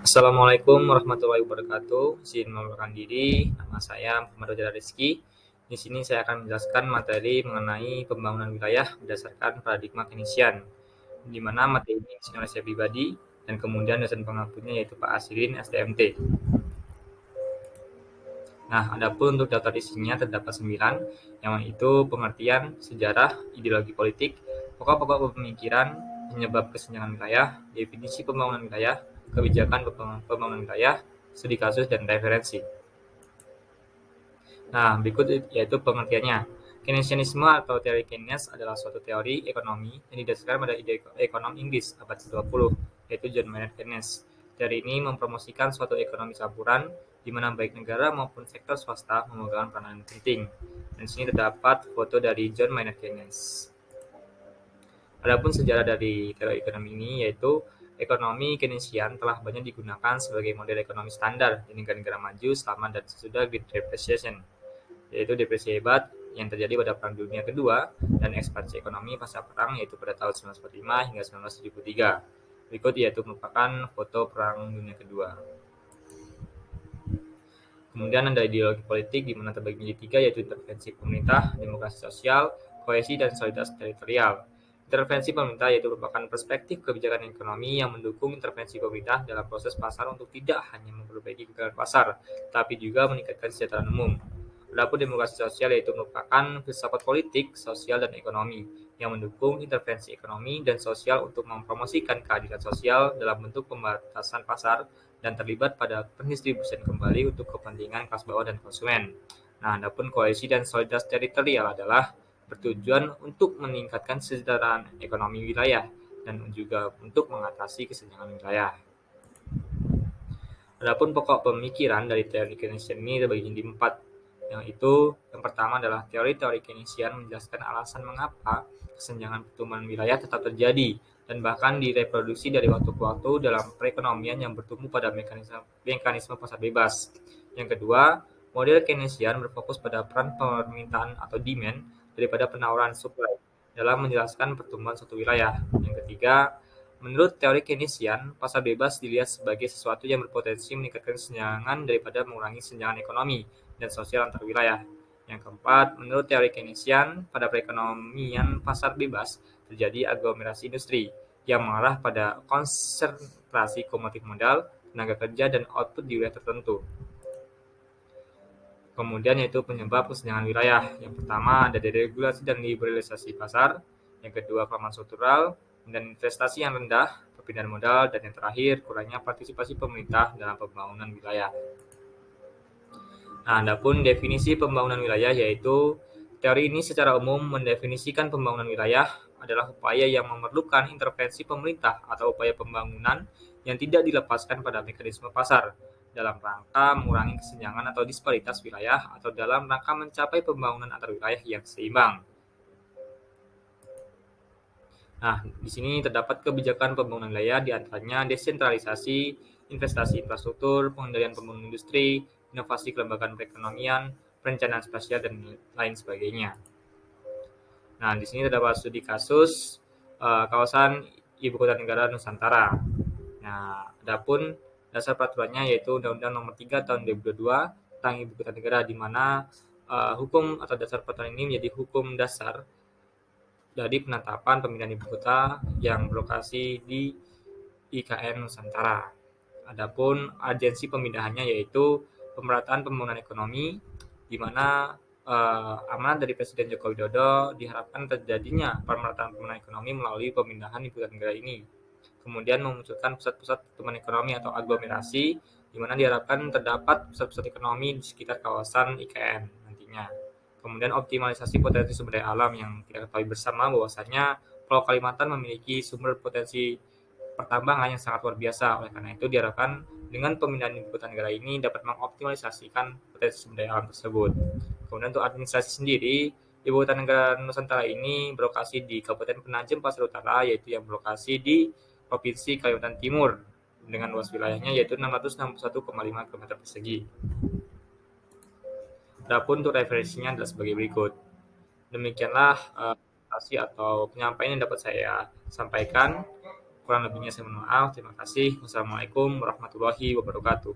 Assalamualaikum warahmatullahi wabarakatuh. Izin memperkenalkan diri, nama saya Muhammad Fajar Rizky. Di sini saya akan menjelaskan materi mengenai pembangunan wilayah berdasarkan paradigma Keynesian, di mana materi ini disusun oleh saya pribadi dan kemudian dosen pengampunya yaitu Pak Asirin STMT. Nah, adapun untuk daftar isinya terdapat 9, yang itu pengertian, sejarah, ideologi politik, pokok-pokok pemikiran, penyebab kesenjangan wilayah, definisi pembangunan wilayah, kebijakan pembangunan wilayah, studi kasus, dan referensi. Nah, berikut yaitu pengertiannya. Keynesianisme atau teori Keynes adalah suatu teori ekonomi yang didasarkan pada ide ekonom Inggris abad ke-20, yaitu John Maynard Keynes. Teori ini mempromosikan suatu ekonomi campuran di mana baik negara maupun sektor swasta memegang peranan penting. Dan di sini terdapat foto dari John Maynard Keynes. Adapun sejarah dari teori ekonomi ini yaitu ekonomi Keynesian telah banyak digunakan sebagai model ekonomi standar di negara-negara maju selama dan sesudah Great Depression, yaitu depresi hebat yang terjadi pada Perang Dunia Kedua dan ekspansi ekonomi pasca perang yaitu pada tahun 1945 hingga 1973. Berikut yaitu merupakan foto Perang Dunia Kedua. Kemudian ada ideologi politik di mana terbagi menjadi 3 yaitu intervensi pemerintah, demokrasi sosial, kohesi, dan solidaritas teritorial. Intervensi pemerintah yaitu merupakan perspektif kebijakan ekonomi yang mendukung intervensi pemerintah dalam proses pasar untuk tidak hanya memperbaiki kegagalan pasar, tapi juga meningkatkan kesejahteraan umum. Adapun demokrasi sosial yaitu merupakan filsafat politik, sosial, dan ekonomi yang mendukung intervensi ekonomi dan sosial untuk mempromosikan keadilan sosial dalam bentuk pembatasan pasar dan terlibat pada pendistribusian kembali untuk kepentingan kelas bawah dan konsumen. Nah, adapun kohesi dan solidaritas teritorial adalah bertujuan untuk meningkatkan kesejahteraan ekonomi wilayah dan juga untuk mengatasi kesenjangan wilayah. Adapun pokok pemikiran dari teori Keynesian ini terbagi menjadi 4, yang pertama adalah teori-teori Keynesian menjelaskan alasan mengapa kesenjangan pertumbuhan wilayah tetap terjadi dan bahkan direproduksi dari waktu ke waktu dalam perekonomian yang bertumbuh pada mekanisme pasar bebas. Yang kedua, model Keynesian berfokus pada peran permintaan atau demand daripada penawaran supply dalam menjelaskan pertumbuhan suatu wilayah. Yang ketiga, menurut teori Keynesian, pasar bebas dilihat sebagai sesuatu yang berpotensi meningkatkan kesenjangan daripada mengurangi kesenjangan ekonomi dan sosial antar wilayah. Yang keempat, menurut teori Keynesian, pada perekonomian pasar bebas terjadi aglomerasi industri yang mengarah pada konsentrasi komoditas modal, tenaga kerja, dan output di wilayah tertentu. Kemudian yaitu penyebab kesenjangan wilayah. Yang pertama ada deregulasi dan liberalisasi pasar, yang kedua kelemahan struktural, dan investasi yang rendah, perpindahan modal, dan yang terakhir kurangnya partisipasi pemerintah dalam pembangunan wilayah. Nah, adapun definisi pembangunan wilayah yaitu teori ini secara umum mendefinisikan pembangunan wilayah adalah upaya yang memerlukan intervensi pemerintah atau upaya pembangunan yang tidak dilepaskan pada mekanisme pasar dalam rangka mengurangi kesenjangan atau disparitas wilayah atau dalam rangka mencapai pembangunan antar wilayah yang seimbang. Nah, di sini terdapat kebijakan pembangunan wilayah di antaranya desentralisasi, investasi infrastruktur, pengendalian pembangunan industri, inovasi kelembagaan perekonomian, perencanaan spasial, dan lain sebagainya. Nah, di sini terdapat studi kasus kawasan Ibu Kota Negara Nusantara. Nah, adapun dasar peraturannya yaitu Undang-Undang Nomor 3 Tahun 2022 tentang Ibu Kota Negara, di mana hukum atau dasar peraturan ini menjadi hukum dasar dari penetapan pemindahan ibu kota yang berlokasi di IKN Nusantara. Adapun urgensi pemindahannya yaitu pemerataan pembangunan ekonomi, di mana amanat dari Presiden Joko Widodo diharapkan terjadinya pemerataan pembangunan ekonomi melalui pemindahan ibu kota negara ini. Kemudian memunculkan pusat-pusat pertumbuhan ekonomi atau aglomerasi, di mana diharapkan terdapat pusat-pusat ekonomi di sekitar kawasan IKN nantinya. Kemudian optimalisasi potensi sumber daya alam yang kita ketahui bersama bahwasanya Pulau Kalimantan memiliki sumber potensi pertambangan yang sangat luar biasa. Oleh karena itu diharapkan dengan pemindahan ibu kota negara ini dapat mengoptimalisasikan potensi sumber daya alam tersebut. Kemudian untuk administrasi sendiri, ibu kota negara Nusantara ini berlokasi di Kabupaten Penajam Pasir Utara, yaitu yang berlokasi di Provinsi Kalimantan Timur dengan luas wilayahnya yaitu 661,5 km persegi. Adapun untuk referensinya adalah sebagai berikut. Demikianlah presentasi atau penyampaian yang dapat saya sampaikan. kurang lebihnya saya mohon maaf. Terima kasih. Wassalamualaikum warahmatullahi wabarakatuh.